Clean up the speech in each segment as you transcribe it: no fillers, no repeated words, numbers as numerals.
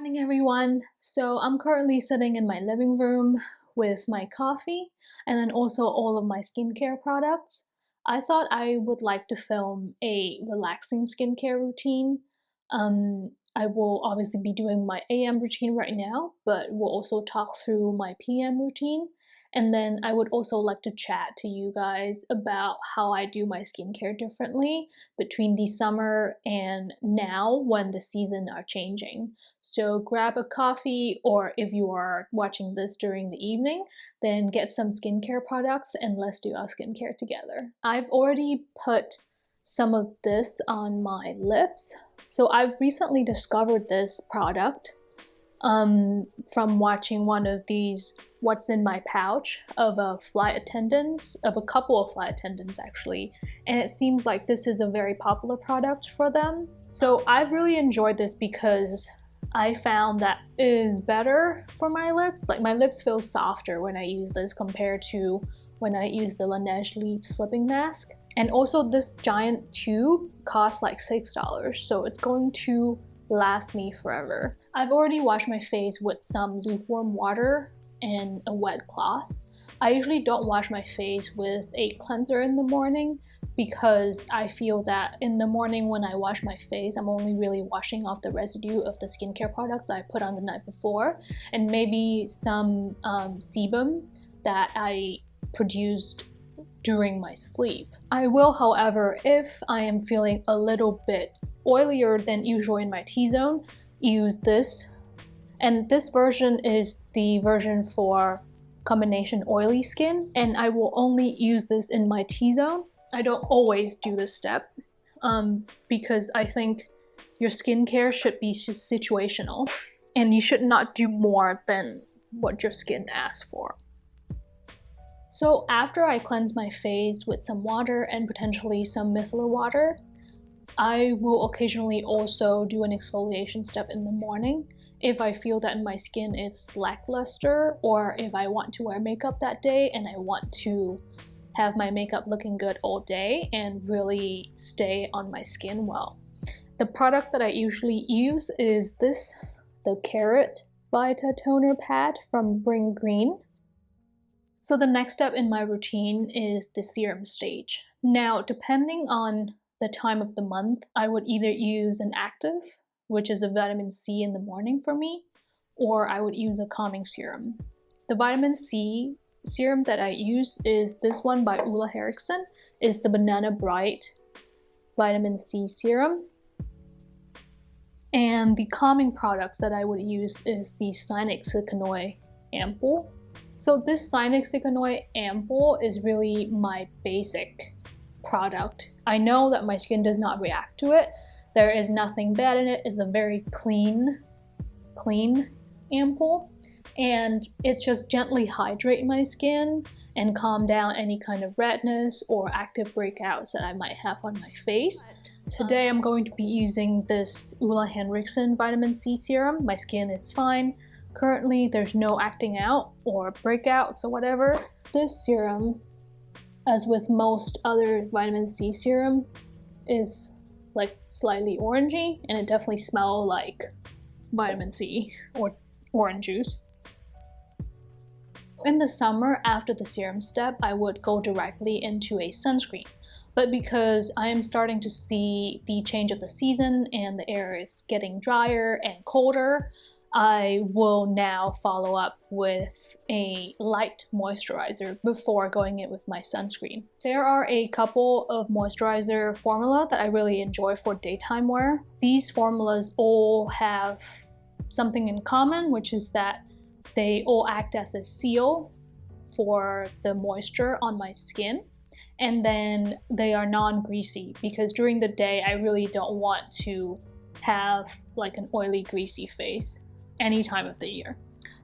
Morning everyone. So I'm currently sitting in my living room with my coffee and then also all of my skincare products. I thought I would like to film a relaxing skincare routine. I will obviously be doing my AM routine right now, but we'll also talk through my PM routine. And then I would also like to chat to you guys about how I do my skincare differently between the summer and now when the seasons are changing. So grab a coffee, or if you are watching this during the evening, then get some skincare products and let's do our skincare together. I've already put some of this on my lips. So I've recently discovered this product from watching one of these what's in my pouch of a couple of flight attendants actually, and it seems like this is a very popular product for them. So I've really enjoyed this because I found that it is better for my lips. Like, my lips feel softer when I use this compared to when I use the Laneige Lip Sleeping Mask. And also this giant tube costs like $6, so it's going to last me forever. I've already washed my face with some lukewarm water and a wet cloth. I usually don't wash my face with a cleanser in the morning because I feel that in the morning when I wash my face, I'm only really washing off the residue of the skincare products that I put on the night before, and maybe some sebum that I produced during my sleep. I will, however, if I am feeling a little bit oilier than usual in my T-zone, use this. And this version is the version for combination oily skin, and I will only use this in my T-zone. I don't always do this step because I think your skincare should be situational and you should not do more than what your skin asks for. So after I cleanse my face with some water and potentially some micellar water, I will occasionally also do an exfoliation step in the morning if I feel that my skin is lackluster, or if I want to wear makeup that day and I want to have my makeup looking good all day and really stay on my skin well. The product that I usually use is this, the Carrot Vita Toner Pad from Bring Green. So the next step in my routine is the serum stage. Now, depending on the time of the month, I would either use an active, which is a vitamin C in the morning for me, or I would use a calming serum. The vitamin C serum that I use is this one by Ole Henriksen, is the Banana Bright Vitamin C Serum. And the calming products that I would use is the 𝐶𝑳𝑬𝑯𝑐𝒂 Ampoule. So this 𝐶𝑳𝑬𝑯𝑐𝒂 Ampoule is really my basic product. I know that my skin does not react to it. There is nothing bad in it. It's a very clean ampoule, and it just gently hydrates my skin and calm down any kind of redness or active breakouts that I might have on my face. Today I'm going to be using this Ole Henriksen Vitamin C Serum. My skin is fine. Currently there's no acting out or breakouts or whatever. This serum, as with most other vitamin C serum, is like slightly orangey, and it definitely smells like vitamin C or orange juice. In the summer, after the serum step, I would go directly into a sunscreen. But because I am starting to see the change of the season and the air is getting drier and colder, I will now follow up with a light moisturizer before going in with my sunscreen. There are a couple of moisturizer formula that I really enjoy for daytime wear. These formulas all have something in common, which is that they all act as a seal for the moisture on my skin. And then they are non-greasy because during the day I really don't want to have like an oily, greasy face any time of the year.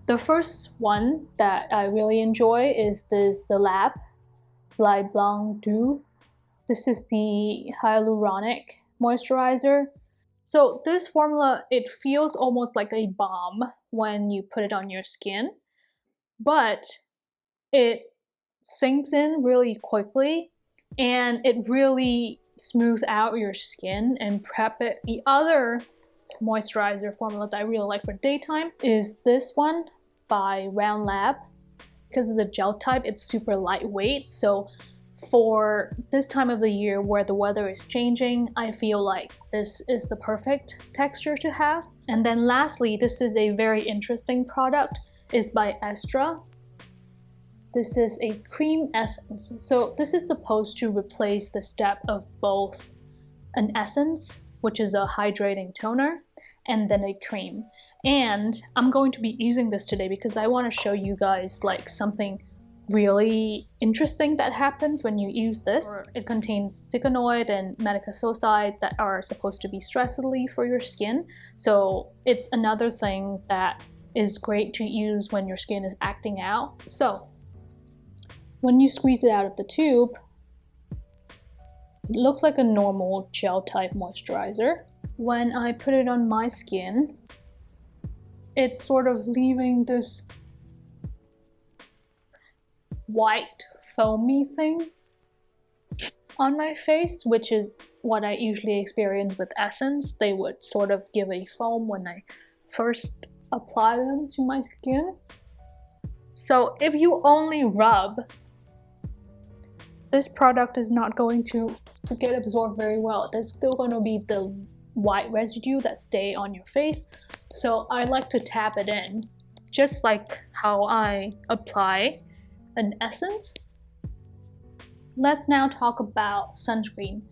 The first one that I really enjoy is the Lab Light Blanc Dew. This is the hyaluronic moisturizer. So this formula, it feels almost like a balm when you put it on your skin, but it sinks in really quickly and it really smooths out your skin and prep it. The other moisturizer formula that I really like for daytime is this one by Round Lab. Because of the gel type, it's super lightweight, so for this time of the year where the weather is changing, I feel like this is the perfect texture to have. And then lastly, this is a very interesting product. It's by Estra. This is a cream essence. So this is supposed to replace the step of both an essence, which is a hydrating toner, and then a cream. And I'm going to be using this today because I want to show you guys like something really interesting that happens when you use this. It contains ciconoid and metacosocide that are supposed to be stress relief for your skin. So it's another thing that is great to use when your skin is acting out. So when you squeeze it out of the tube, it looks like a normal gel type moisturizer. When I put it on my skin, it's sort of leaving this white foamy thing on my face, which is what I usually experience with Essence. They would sort of give a foam when I first apply them to my skin. So if you only rub, this product is not going to get absorbed very well. There's still going to be the white residue that stay on your face. So I like to tap it in, just like how I apply an essence. Let's now talk about sunscreen.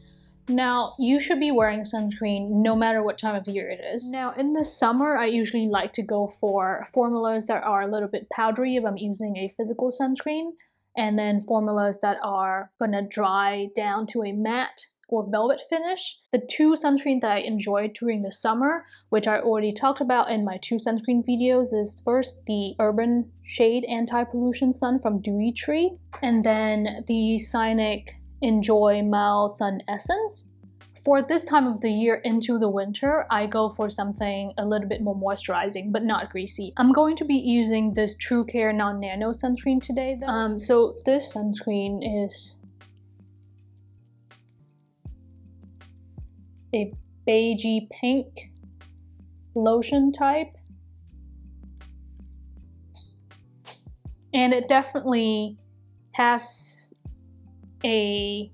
Now, you should be wearing sunscreen no matter what time of the year it is. Now, in the summer, I usually like to go for formulas that are a little bit powdery if I'm using a physical sunscreen, and then formulas that are gonna dry down to a matte or velvet finish. The two sunscreens that I enjoyed during the summer, which I already talked about in my two sunscreen videos, is first the Urban Shade Anti-Pollution Sun from Dewy Tree, and then the Scenic Enjoy Mild Sun Essence. For this time of the year into the winter, I go for something a little bit more moisturizing, but not greasy. I'm going to be using this True Care Non-Nano sunscreen today, though. So this sunscreen is a beigey pink lotion type, and it definitely has a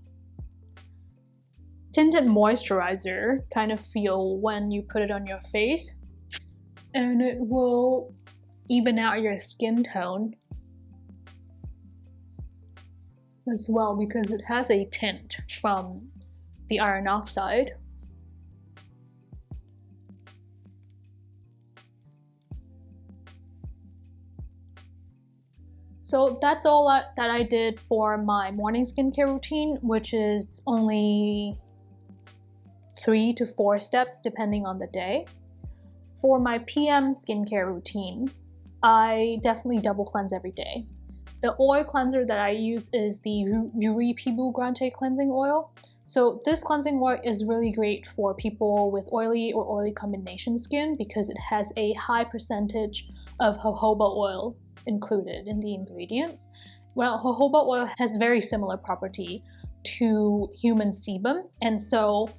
tinted moisturizer kind of feel when you put it on your face, and it will even out your skin tone as well because it has a tint from the iron oxide. So that's all that I did for my morning skincare routine, which is only 3 to 4 steps depending on the day. For my PM skincare routine, I definitely double cleanse every day. The oil cleanser that I use is the 𝑣𝒑𝒑 cleansing oil. So this cleansing oil is really great for people with oily or oily combination skin because it has a high percentage of jojoba oil included in the ingredients. Well, jojoba oil has very similar property to human sebum, and so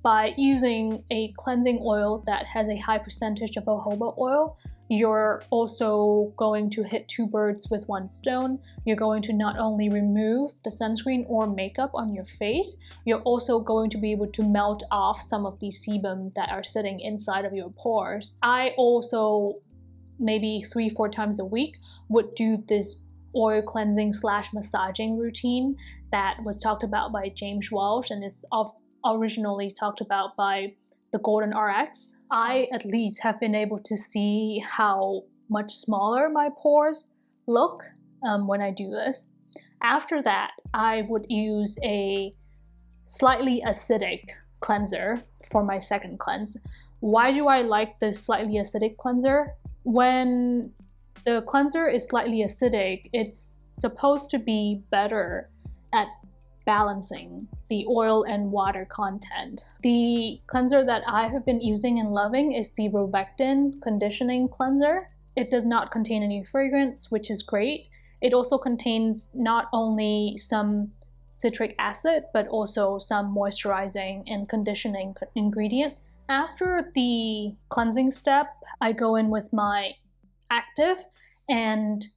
by using a cleansing oil that has a high percentage of jojoba oil, you're also going to hit 2 birds with 1 stone. You're going to not only remove the sunscreen or makeup on your face, you're also going to be able to melt off some of the sebum that are sitting inside of your pores. I also, maybe 3-4 times a week, would do this oil cleansing / massaging routine that was talked about by James Welsh and is originally talked about by the Golden RX. I at least have been able to see how much smaller my pores look when I do this. After that, I would use a slightly acidic cleanser for my second cleanse. Why do I like this slightly acidic cleanser? When the cleanser is slightly acidic, it's supposed to be better at balancing the oil and water content. The cleanser that I have been using and loving is the Rovectin Conditioning Cleanser. It does not contain any fragrance, which is great. It also contains not only some citric acid, but also some moisturizing and conditioning ingredients. After the cleansing step, I go in with my active, and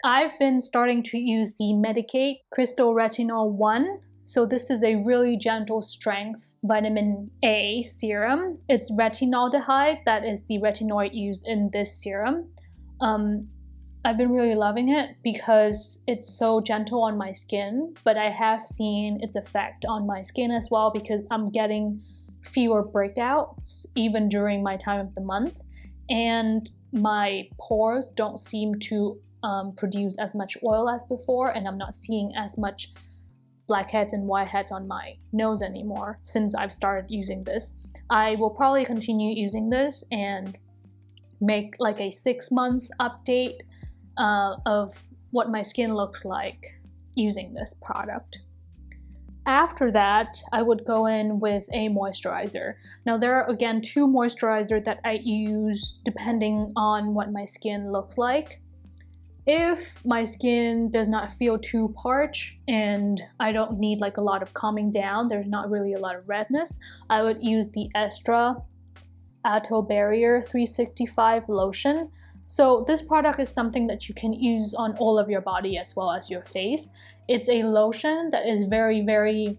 I've been starting to use the Medik8 Crystal Retinol 1. So this is a really gentle strength vitamin A serum. It's retinaldehyde, that is the retinoid used in this serum. I've been really loving it because it's so gentle on my skin, but I have seen its effect on my skin as well because I'm getting fewer breakouts even during my time of the month, and my pores don't seem to produce as much oil as before, and I'm not seeing as much blackheads and whiteheads on my nose anymore since I've started using this. I will probably continue using this and make like a 6-month update of what my skin looks like using this product. After that, I would go in with a moisturizer. Now there are again 2 moisturizers that I use depending on what my skin looks like. If my skin does not feel too parched and I don't need like a lot of calming down, there's not really a lot of redness, I would use the Atra Atoll Barrier 365 lotion. So this product is something that you can use on all of your body as well as your face. It's a lotion that is very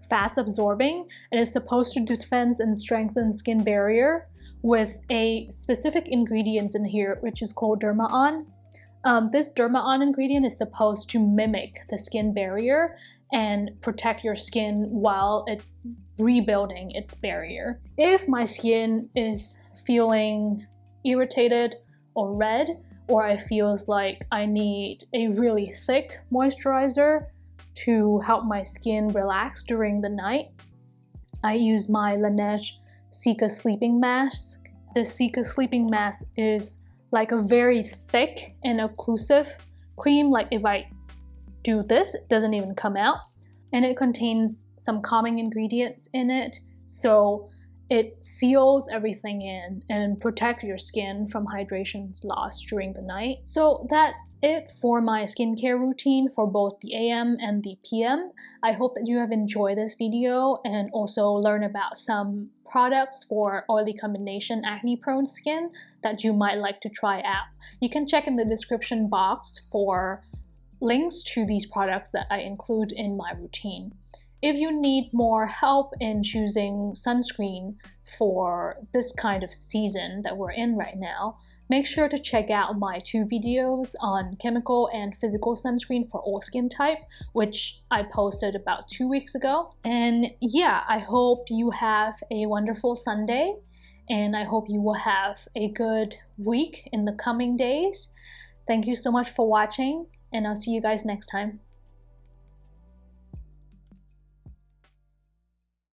fast absorbing. It is supposed to defend and strengthen skin barrier with a specific ingredient in here which is called Derma-On. This Derma-On ingredient is supposed to mimic the skin barrier and protect your skin while it's rebuilding its barrier. If my skin is feeling irritated or red, or I feels like I need a really thick moisturizer to help my skin relax during the night, I use my Laneige Cica Sleeping Mask. The Cica Sleeping Mask is like a very thick and occlusive cream. Like if I do this, it doesn't even come out. And it contains some calming ingredients in it, so it seals everything in and protects your skin from hydration loss during the night. So that's it for my skincare routine for both the AM and the PM. I hope that you have enjoyed this video and also learn about some products for oily combination acne prone skin that you might like to try out. You can check in the description box for links to these products that I include in my routine. If you need more help in choosing sunscreen for this kind of season that we're in right now, make sure to check out my 2 videos on chemical and physical sunscreen for all skin type, which I posted about 2 weeks ago. And yeah, I hope you have a wonderful Sunday, and I hope you will have a good week in the coming days. Thank you so much for watching, and I'll see you guys next time.